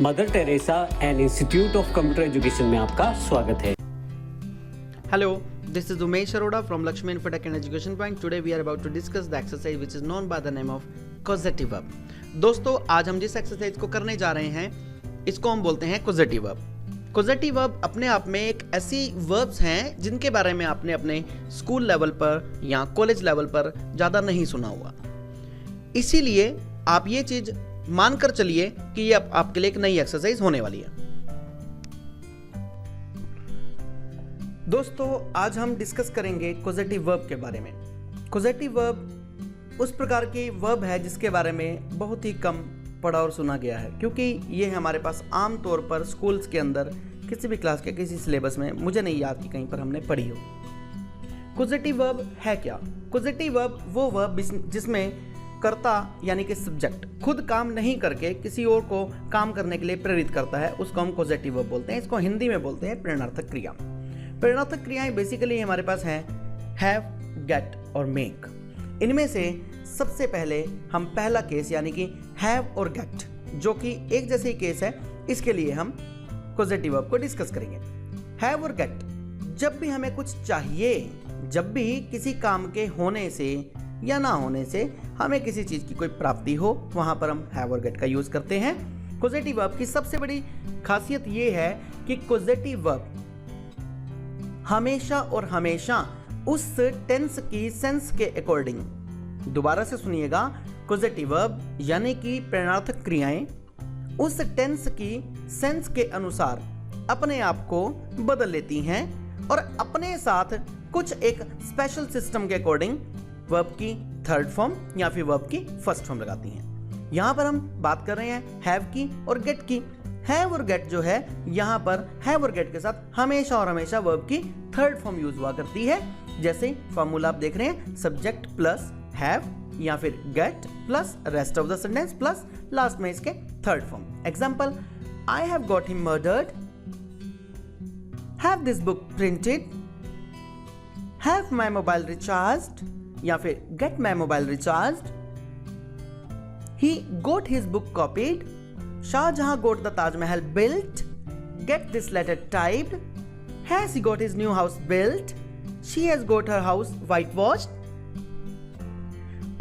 Mother Teresa and institute of computer education में आपका स्वागत है। Hello, this is Umesh Arora from Lakshmi Infotech and Education Point. Today we are about to discuss the exercise which is known by the name of causative verb. दोस्तों आज हम जिस exercise को करने जा रहे हैं इसको हम बोलते हैं causative verb. Causative verb अपने आप में एक ऐसी verbs हैं जिनके बारे में आपने अपने स्कूल लेवल पर या कॉलेज लेवल पर ज़्यादा नहीं सुना हुआ, इसीलिए आप ये चीज़ मानकर चलिए कि ये आपके लिए एक नई एक्सरसाइज होने वाली है। दोस्तों आज हम डिस्कस करेंगे कॉजेटिव वर्ब के बारे में। कॉजेटिव वर्ब उस प्रकार की वर्ब है जिसके बारे में बहुत ही कम पढ़ा और सुना गया है, क्योंकि ये हमारे पास आम तौर पर स्कूल्स के अंदर किसी भी क्लास के किसी सिलेबस में मुझे नहीं याद कि कहीं पर हमने पढ़ी हो। कॉजेटिव वर्ब है क्या? कॉजेटिव वर्ब वो वर्ब जिसमें कर्ता यानी कि सब्जेक्ट खुद काम नहीं करके किसी और को काम करने के लिए प्रेरित करता है, उसको हम कॉजेटिव वर्ब बोलते हैं। इसको हिंदी में बोलते हैं प्रेरणार्थक क्रिया। प्रेरणार्थक क्रियाएं बेसिकली हमारे पास हैं हैव, गेट और मेक। इनमें से सबसे पहले हम पहला केस यानी कि हैव और गेट, जो कि एक जैसे ही केस है, इसके लिए हम कॉजेटिव वर्ब को डिस्कस करेंगे। हैव और गेट, जब भी हमें कुछ चाहिए, जब भी किसी काम के होने से या ना होने से हमें किसी चीज की कोई प्राप्ति हो, वहां पर हम हैव और गेट का यूज करते हैं। कॉजेटिव वर्ब की सबसे बड़ी खासियत यह है कि कॉजेटिव वर्ब हमेशा और हमेशा उस टेंस की सेंस के अकॉर्डिंग, दोबारा से सुनिएगा, कॉजेटिव वर्ब यानी कि प्रेरणार्थक क्रियाएं उस टेंस की सेंस के अनुसार अपने आप को बदल लेती हैं और अपने साथ कुछ एक स्पेशल सिस्टम के अकॉर्डिंग वर्ब की थर्ड फॉर्म या फिर वर्ब की फर्स्ट फॉर्म लगाती हैं। यहां पर हम बात कर रहे हैं हैव की और गेट की। हैव और गेट जो है, यहां पर हैव और गेट के साथ हमेशा और हमेशा वर्ब की थर्ड फॉर्म यूज हुआ करती है। जैसे फॉर्मूला आप देख रहे हैं, सब्जेक्ट प्लस हैव या फिर get plus rest of the sentence plus last में इसके third form. Example, I have got him murdered, have this book printed, have my mobile recharged या फिर get my mobile recharged, he got his book copied, Shah Jahan got the Taj Mahal built, get this letter typed, has he got his new house built, she has got her house whitewashed,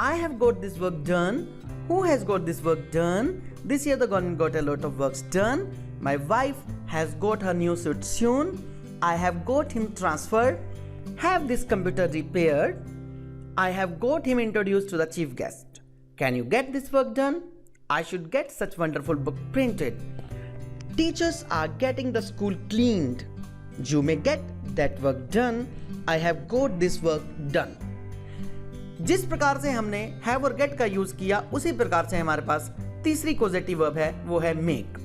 I have got this work done, who has got this work done, this year the government got a lot of works done, my wife has got her new suit sewn, I have got him transferred, have this computer repaired, I have got him introduced to the chief guest. Can you get this work done? I should get such wonderful book printed. Teachers are getting the school cleaned. You may get that work done. I have got this work done. जिस प्रकार से हमने have और get का use किया, उसी प्रकार से हमारे पास तीसरी कॉजेटिव वर्ब है, वो है make.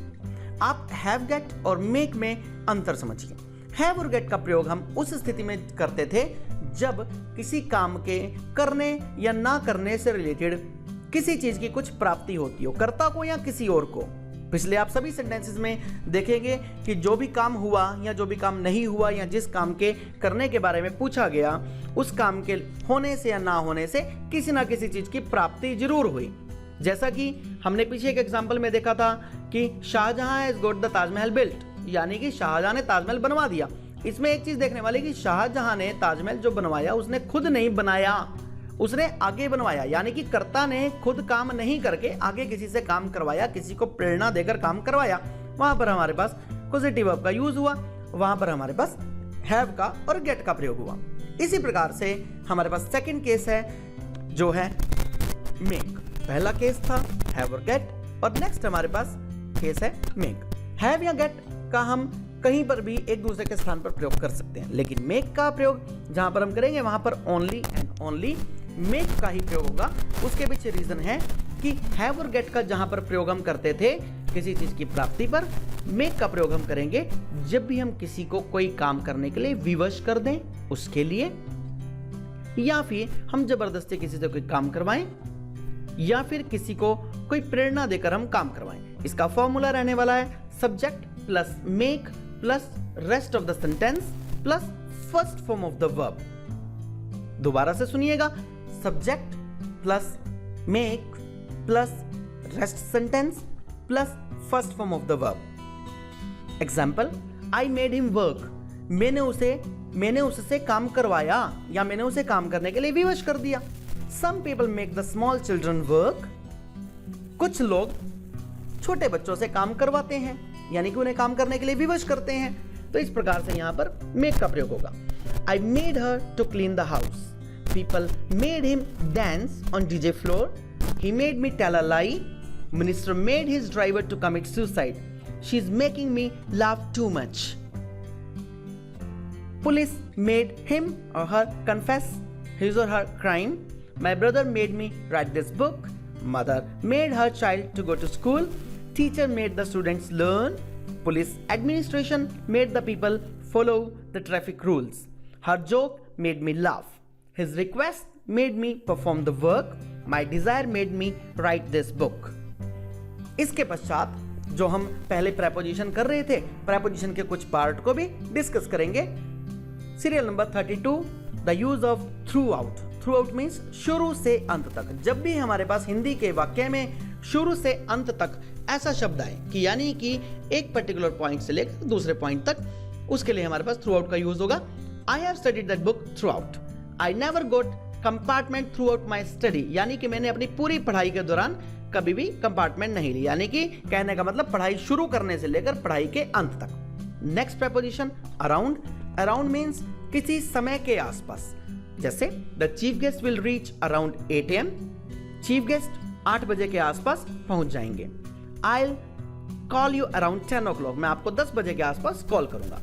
आप have get और make में अंतर समझिए। have और get का प्रयोग हम उस स्थिति में करते थे जब किसी काम के करने या ना करने से रिलेटेड किसी चीज की कुछ प्राप्ति होती हो, कर्ता को या किसी और को। पिछले आप सभी सेंटेंसेस में देखेंगे कि जो भी काम हुआ या जो भी काम नहीं हुआ या जिस काम के करने के बारे में पूछा गया, उस काम के होने से या ना होने से किसी ना किसी चीज की प्राप्ति जरूर हुई। जैसा कि हमने पीछे एक एग्जाम्पल में देखा था कि Shah Jahan has got the Taj Mahal built, यानी कि शाहजहां ने ताजमहल बनवा दिया। इसमें एक चीज देखने वाली कि शाहजहां ने ताजमहल जो बनवाया उसने खुद नहीं बनाया, उसने आगे बनवाया, यानी कि कर्ता ने खुद काम नहीं करके आगे किसी से काम करवाया, किसी को प्रेरणा देकर काम करवाया। वहां पर हमारे पास पॉजिटिव वर्ब का यूज हुआ, वहां पर हमारे पास हैव का और गेट का प्रयोग हुआ। इसी प्रकार से हमारे पास सेकंड केस है जो है मेक। पहला केस था हैव और गेट और नेक्स्ट हमारे पास केस है मेक। हैव या गेट का हम कहीं पर भी एक दूसरे के स्थान पर प्रयोग कर सकते हैं, लेकिन मेक का प्रयोग जहां पर हम करेंगे वहां पर ओनली एंड ओनली मेक का ही प्रयोग होगा। उसके पीछे रीजन है कि हैव और गेट का जहां पर प्रयोग हम करते थे किसी चीज की प्राप्ति पर, मेक का प्रयोग हम करेंगे जब भी हम किसी को कोई काम करने के लिए विवश कर दें उसके लिए, या फिर हम जबरदस्ती किसी से कोई काम करवाएं, या फिर किसी को कोई प्रेरणा देकर हम काम करवाएं। इसका फॉर्मूला रहने वाला है subject plus make plus rest of the sentence plus first form of the verb. दोबारा से सुनिएगा, subject plus make plus rest sentence plus first form of the verb. Example, I made him work, मैंने उससे काम करवाया या मैंने उसे काम करने के लिए विवश कर दिया। Some people make the small children work, कुछ लोग छोटे बच्चों से काम करवाते हैं, यानी कि उन्हें काम करने के लिए विवश करते हैं। तो इस प्रकार से यहां पर मेक का प्रयोग होगा। I made her to clean the house, people made him dance on DJ floor, he made me tell a lie, minister made his driver to commit suicide, she is making me laugh too much. Police made him or her confess his or her crime, my brother made me write this book, mother made her child to go to school, teacher made the students learn, police administration made the people follow the traffic rules, her joke made me laugh, his request made me perform the work, my desire made me write this book। इसके पश्चात जो हम पहले preposition कर रहे थे, preposition के कुछ पार्ट को भी डिस्कस करेंगे। Serial number 32, the use of through out. Through out means शुरू से अंत तक। जब भी हमारे पास हिंदी के वाक्य में शुरू से अंत तक ऐसा शब्द आए कि यानी कि एक पर्टिकुलर पॉइंट से लेकर दूसरे पॉइंट तक, उसके लिए हमारे पास थ्रू आउट का यूज होगा। I have studied that book throughout, I never got compartment throughout my study, यानी कि मैंने अपनी पूरी पढ़ाई के दौरान कभी भी कंपार्टमेंट नहीं ली, यानी कि कहने का मतलब पढ़ाई शुरू करने से लेकर पढ़ाई के अंत तक। Next preposition around. Around means किसी समय के आसपास, जैसे the chief guest will reach around 8 AM, chief guest 8 बजे के आसपास पहुंच जाएंगे। I call you around 10 o'clock, मैं आपको 10 बजे के आसपास कॉल करूंगा।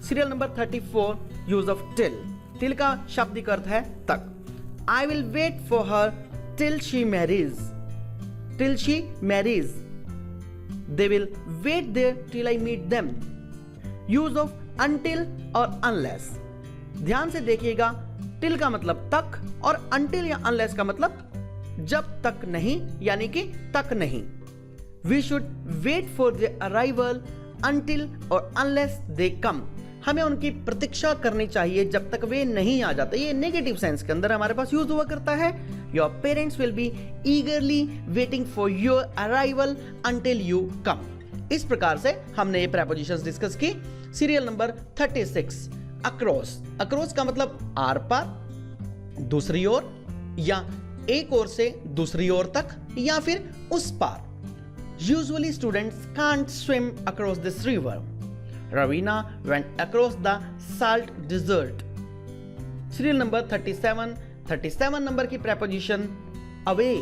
Serial number 34, use of till. Till का शाब्दिक अर्थ है तक। I will wait for her till she marries, till she marries, they will wait there till I meet them. Use of until और अनलेस। ध्यान से देखिएगा, टिल का मतलब तक और अनटिल या अनलेस का मतलब जब तक नहीं, यानी कि तक नहीं। We should wait for the arrival until और अनलेस दे कम। हमें उनकी प्रतीक्षा करनी चाहिए जब तक वे नहीं आ जाते। ये नेगेटिव सेंस के अंदर हमारे पास यूज हुआ करता है। Your parents will be ईगरली waiting for your arrival until you come. इस प्रकार से हमने ये प्रेपोजिशंस डिस्कस की। Serial number 36, across. अक्रॉस का मतलब आर पार, दूसरी ओर, या एक ओर से दूसरी ओर तक, या फिर उस पार। Usually students can't swim across this river, Raveena went across the salt desert. Serial number 37 number की प्रेपोजिशन अवे।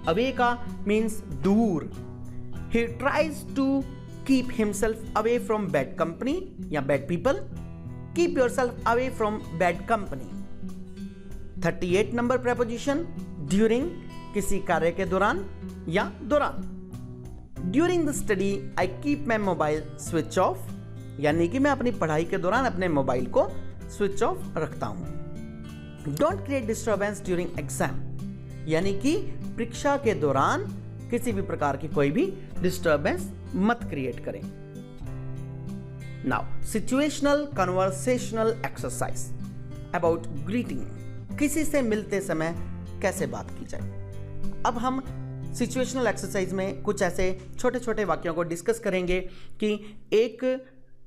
अवे का मीन्स दूर। He tries to keep himself away from bad company या bad people. Keep yourself away from bad company। 38 number preposition during, किसी कार्य के दौरान या दौरान। During the study I keep my mobile switch off, यानी कि मैं अपनी पढ़ाई के दौरान अपने मोबाइल को स्विच ऑफ रखता हूं। Don't create disturbance during exam, यानी कि परीक्षा के दौरान किसी भी प्रकार की कोई भी डिस्टर्बेंस मत क्रिएट करें। Now, situational conversational exercise about greeting। किसी से मिलते समय कैसे बात की जाए। अब हम सिचुएशनल एक्सरसाइज में कुछ ऐसे छोटे छोटे वाक्यों को डिस्कस करेंगे कि एक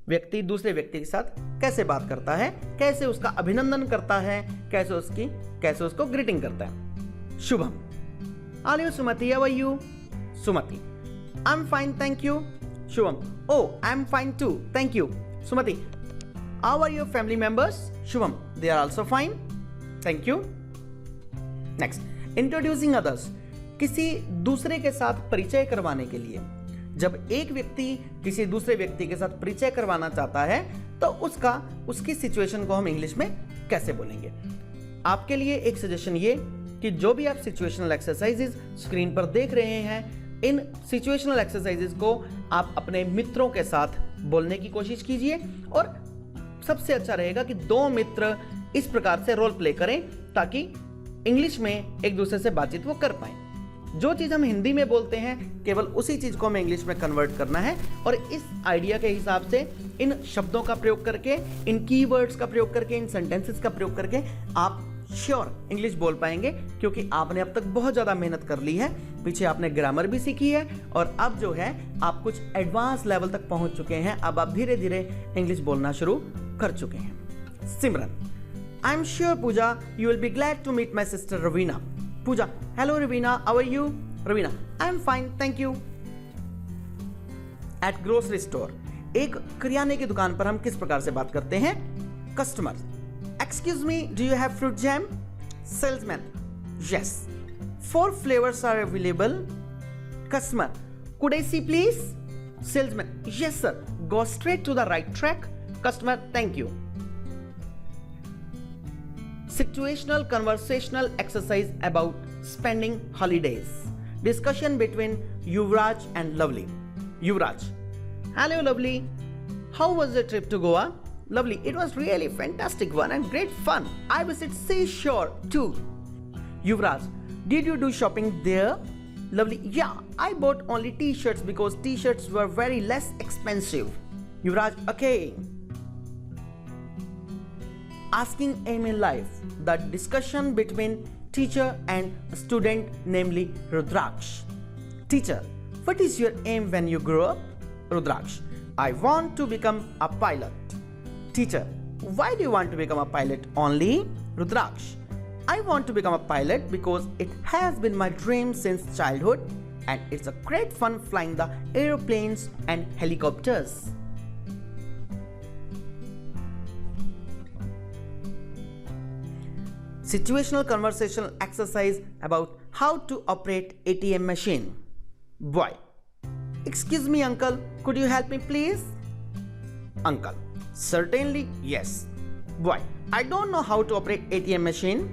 व्यक्ति दूसरे व्यक्ति के साथ कैसे बात करता है, कैसे उसका अभिनंदन करता है, कैसे उसको ग्रीटिंग करता है। Shubham, are you Sumati, how are you? Sumati, I am fine thank you. Shubham, oh, I'm fine too, thank you. Sumati, how are your family members? Shubham, they are also fine, thank you. Next, introducing others। किसी दूसरे के साथ परिचय करवाने के लिए, जब एक व्यक्ति किसी दूसरे व्यक्ति के साथ परिचय करवाना चाहता है तो उसकी सिचुएशन को हम इंग्लिश में कैसे बोलेंगे। आपके लिए एक सजेशन ये कि जो भी आप सिचुएशनल एक्सरसाइजेज स्क्रीन पर देख रहे हैं, इन सिचुएशनल एक्सरसाइजेज को आप अपने मित्रों के साथ बोलने की कोशिश कीजिए, और सबसे अच्छा रहेगा कि 2 मित्र इस प्रकार से रोल प्ले करें ताकि इंग्लिश में एक दूसरे से बातचीत वो कर पाए। जो चीज़ हम हिंदी में बोलते हैं केवल उसी चीज़ को हमें इंग्लिश में कन्वर्ट करना है, और इस आइडिया के हिसाब से इन शब्दों का प्रयोग करके, इन कीवर्ड्स का प्रयोग करके, इन सेंटेंसेस का प्रयोग करके आप श्योर इंग्लिश बोल पाएंगे क्योंकि आपने अब तक बहुत ज़्यादा मेहनत कर ली है। पीछे आपने ग्रामर भी सीखी है और अब जो है आप कुछ एडवांस लेवल तक पहुंच चुके हैं। अब आप धीरे धीरे इंग्लिश बोलना शुरू कर चुके हैं। Simran, I am sure Pooja you will be glad to meet my sister Raveena. Pooja, hello Raveena, how are you? Raveena, I am fine thank you. At grocery store, एक किराने की दुकान पर हम किस प्रकार से बात करते हैं? Customer, excuse me, do you have fruit jam? Salesman, yes, 4 flavors are available. Customer, could I see please? Salesman, yes sir, go straight to the right track. Customer, thank you. Situational conversational exercise about spending holidays. Discussion between Yuvraj and Lovely. Yuvraj, hello Lovely, how was the trip to Goa? Lovely, it was really fantastic one and great fun. I visit seashore too. Yuvraj, did you do shopping there? Lovely, yeah, I bought only t-shirts because t-shirts were very less expensive. Yuvraj, okay. Asking aim in life, the discussion between teacher and student, namely Rudraksh. Teacher, what is your aim when you grow up? Rudraksh, I want to become a pilot. Teacher, why do you want to become a pilot only? Rudraksh, I want to become a pilot because it has been my dream since childhood and it's a great fun flying the aeroplanes and helicopters. Situational conversational exercise about how to operate ATM machine. Boy, excuse me uncle, could you help me please? Uncle, certainly yes. Boy, I don't know how to operate ATM machine.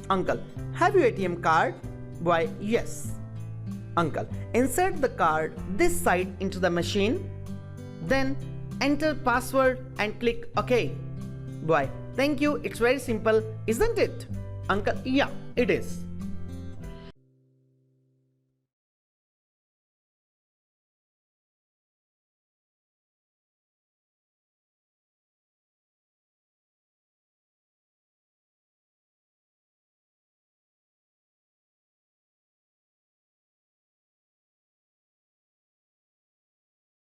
Uncle, have you ATM card? Boy, yes. Uncle, insert the card this side into the machine, then enter password and click OK. Boy, thank you, it's very simple, isn't it? Uncle, yeah, it is.